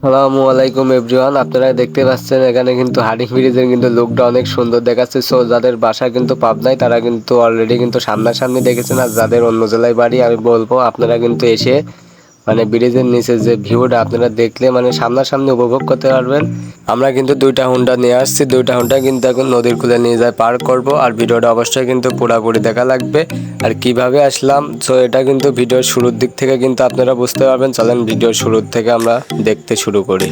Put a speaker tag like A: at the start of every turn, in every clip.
A: আসসালামু আলাইকুম এভরিওয়ান, আপনারা দেখতে পাচ্ছেন এখানে কিন্তু হাডিং ব্রিজের কিন্তু লুকটা অনেক সুন্দর দেখাচ্ছে। সো যাদের বাসা কিন্তু পাবনায় তারা কিন্তু অলরেডি কিন্তু সামনাসামনি দেখেছেন, আর যাদের অন্য জেলায় বাড়ি আমি বলবো আপনারা কিন্তু এসে মানে ব্রিজের নিচে যে ভিউটা আপনারা দেখলে মানে সামনাসামনি উপভোগ করতে পারবেন। আমরা কিন্তু দুইটা হুন্ডা নিয়ে আসছি, দুইটা হুন্ডা কিন্তু এখন নদীর কূলে নিয়ে যায় পার্ক করব। আর ভিডিওটা অবশ্যই কিন্তু পুরোপুরি দেখা লাগবে। আর কিভাবে আসলাম সো এটা কিন্তু ভিডিওর শুরুর দিক থেকে কিন্তু আপনারা বুঝতে পারবেন। চলেন ভিডিওর শুরুর থেকে আমরা দেখতে শুরু করি।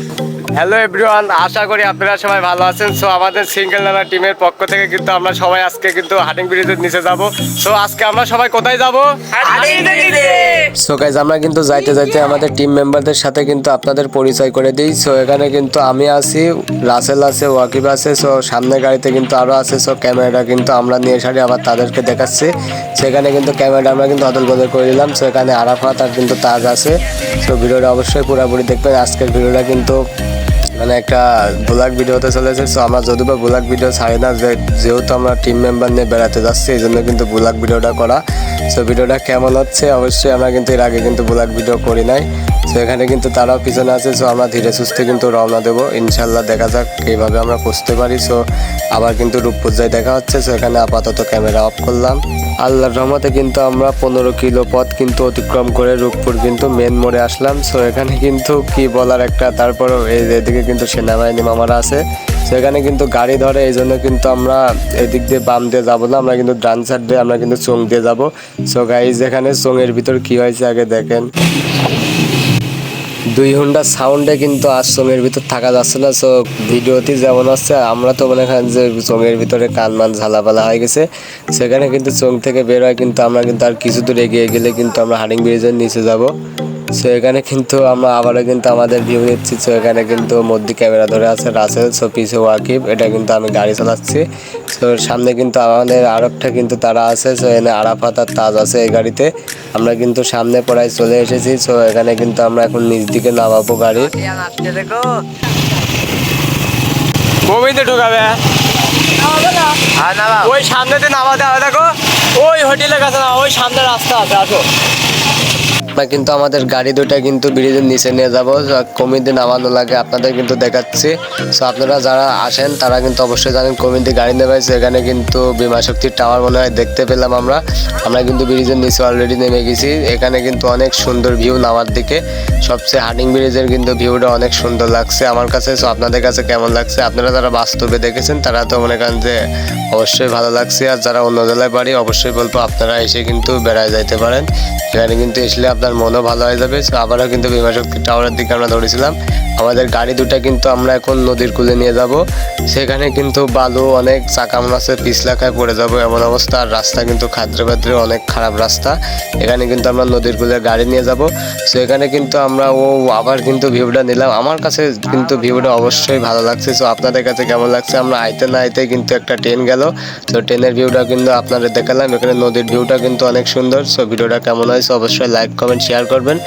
A: হ্যালো এভরিওয়ান, আশা করি আপনারা সবাই ভালো আছেন। সো আমাদের সিঙ্গেল নানা টিমের পক্ষ থেকে কিন্তু আমরা সবাই আজকে কিন্তু হাডিং ব্রিজের নিচে যাব। সো আজকে আমরা সবাই কোথায় যাব? সো গাইজ আমরা কিন্তু যাইতে যাইতে আমাদের টিম মেম্বারদের সাথে কিন্তু আপনাদের পরিচয় করে দিই। সো এখানে কিন্তু আমি আছি, রাসেল আছে, ওয়াকিব আছে। সো সামনের গাড়িতে কিন্তু আরও আছে। সো ক্যামেরাটা কিন্তু আমরা নিয়ে সারি আবার তাদেরকে দেখাচ্ছি। সেখানে কিন্তু ক্যামেরাটা আমরা কিন্তু অদল বদল করে দিলাম। সো এখানে আরাফাত আর কিন্তু তাজ আছে। সো ভিডিওটা অবশ্যই পুরোপুরি দেখবেন। আজকের ভিডিওটা কিন্তু মানে একটা ব্লগ ভিডিও হতে চলেছে। সো আমরা যদিও বা ব্লগ ভিডিও ছাড়ি না, যেহেতু আমরা টিম মেম্বার নিয়ে বেড়াতে যাচ্ছি এই জন্য কিন্তু ব্লগ ভিডিওটা করা। সো ভিডিওটা কেমন হচ্ছে অবশ্যই, আমরা কিন্তু এর আগে কিন্তু ব্লগ ভিডিও করি নাই। সো এখানে কিন্তু তারাও পিছনে আছে। সো আমরা ধীরে সুস্থে কিন্তু রওনা দেবো ইনশাল্লাহ, দেখা যাক কীভাবে আমরা করতে পারি। সো আবার কিন্তু রূপপুরজায় দেখা হচ্ছে। সো এখানে আপাতত ক্যামেরা অফ করলাম। আল্লাহর রহমতে কিন্তু আমরা 15 কিলো পথ কিন্তু অতিক্রম করে রূপপুর কিন্তু মেন মোড়ে আসলাম। সো এখানে কিন্তু কি বলার একটা, তারপরও এদিকে কিন্তু সেনাবাহিনী মামারা আছে। সেখানে কিন্তু গাড়ি ধরে, এই জন্য কিন্তু আমরা এদিক দিয়ে বাম দিয়ে যাবো না, আমরা কিন্তু ডান সাইড দিয়ে আমরা কিন্তু চোং দিয়ে যাবো। সো গাইজ এখানে চোঙের ভিতর কি হয়েছে আগে দেখেন। দুই ঘন্টা সাউন্ডে কিন্তু আর চোঙের ভিতর থাকা যাচ্ছে না। সো ভিডিওতে যেমন হচ্ছে আমরা তো মনে করেন যে চোঙের ভিতরে কান মান ঝালাপালা হয়ে গেছে। সেখানে কিন্তু চোং থেকে বের হয় কিন্তু আমরা কিন্তু আর কিছু দূর এগিয়ে গেলে কিন্তু আমরা হাডিং ব্রিজের নিচে যাব। সো এখানে কিন্তু আমরা আবারও কিন্তু আমাদের ভিউ নিচ্ছি। সো এখানে কিন্তু মধ্যে ক্যামেরা ধরে আছে রাসেল, সো পিছে ওয়াকিব, এটা কিন্তু আমি গাড়ি চালাচ্ছি। সো সামনে কিন্তু আমাদের আরেকটা কিন্তু তারা আছে। সো এখানে আরাফাত আর তাজ আছে এই গাড়িতে। আমরা কিন্তু সামনে প্রায় চলে এসেছি। সো এখানে কিন্তু আমরা এখন নিচ দিকে নামাবো গাড়ি। গোবিন্দে ঢোকাবে ওই সামনেতে নামাতে হবে। দেখো ওই হোটেলের কাছে না, ওই সামনে রাস্তা আছে, আসো। আমরা কিন্তু আমাদের গাড়ি দুটা কিন্তু ব্রিজের নিচে নিয়ে যাবো, কমিটি নামানো লাগে আপনাদের কিন্তু দেখাচ্ছি। সো আপনারা যারা আসেন তারা কিন্তু অবশ্যই জানেন কমিটি গাড়ি নেবে। সেখানে কিন্তু বিমা শক্তির টাওয়ার মনে হয় দেখতে পেলাম আমরা কিন্তু ব্রিজের নিচে অলরেডি নেমে গেছি। এখানে কিন্তু অনেক সুন্দর ভিউ নামার দিকে, সবচেয়ে হাডিং ব্রিজের কিন্তু ভিউটা অনেক সুন্দর লাগছে আমার কাছে। সো আপনাদের কাছে কেমন লাগছে? আপনারা যারা বাস্তবে দেখেছেন তারা তো মনে করেন যে অবশ্যই ভালো লাগছে। আর যারা অন্য জেলায় বাড়ি অবশ্যই বলবো আপনারা এসে কিন্তু বেড়ায় যাইতে পারেন। এখানে কিন্তু আসলে আপনার মনও ভালো হয়ে যাবে। আবারও কিন্তু বিমা শক্তি টাওয়ারের দিকে আমরা ধরেছিলাম। আমাদের গাড়ি দুটা কিন্তু আমরা এখন নদীর কূলে নিয়ে যাব। সেখানে কিন্তু বালু অনেক, চাকা মনে হচ্ছে পিছলা খায় পড়ে যাবো এমন অবস্থা। আর রাস্তা কিন্তু খাদ্রে বাদ্রে অনেক খারাপ রাস্তা। এখানে কিন্তু আমরা নদীর কূলে গাড়ি নিয়ে যাব। সো এখানে কিন্তু আমরা আবার কিন্তু ভিউটা নিলাম। আমার কাছে কিন্তু ভিউটা অবশ্যই ভালো লাগছে। সো আপনাদের কাছে কেমন লাগছে? আমরা আইতে না আইতে কিন্তু একটা ট্রেন গেল। তো ট্রেনের ভিউটা কিন্তু আপনাদের দেখালাম। এখানে নদীর ভিউটা কিন্তু অনেক সুন্দর। সো ভিডিওটা কেমন হয়েছে অবশ্যই লাইক কমেন্ট শেয়ার করবেন।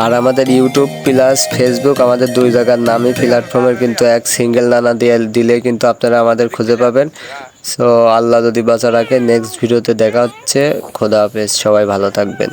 A: আর আমাদের ইউটিউব প্লাস ফেসবুক আমাদের দুই জায়গার নামই প্ল্যাটফর্মের কিন্তু এক সিঙ্গেল নানা দিলে কিন্তু আপনারা আমাদের খুঁজে পাবেন। সো আল্লাহ যদি বাঁচা রাখে নেক্সট ভিডিওতে দেখা হচ্ছে। খোদা হাফেজ, সবাই ভালো থাকবেন।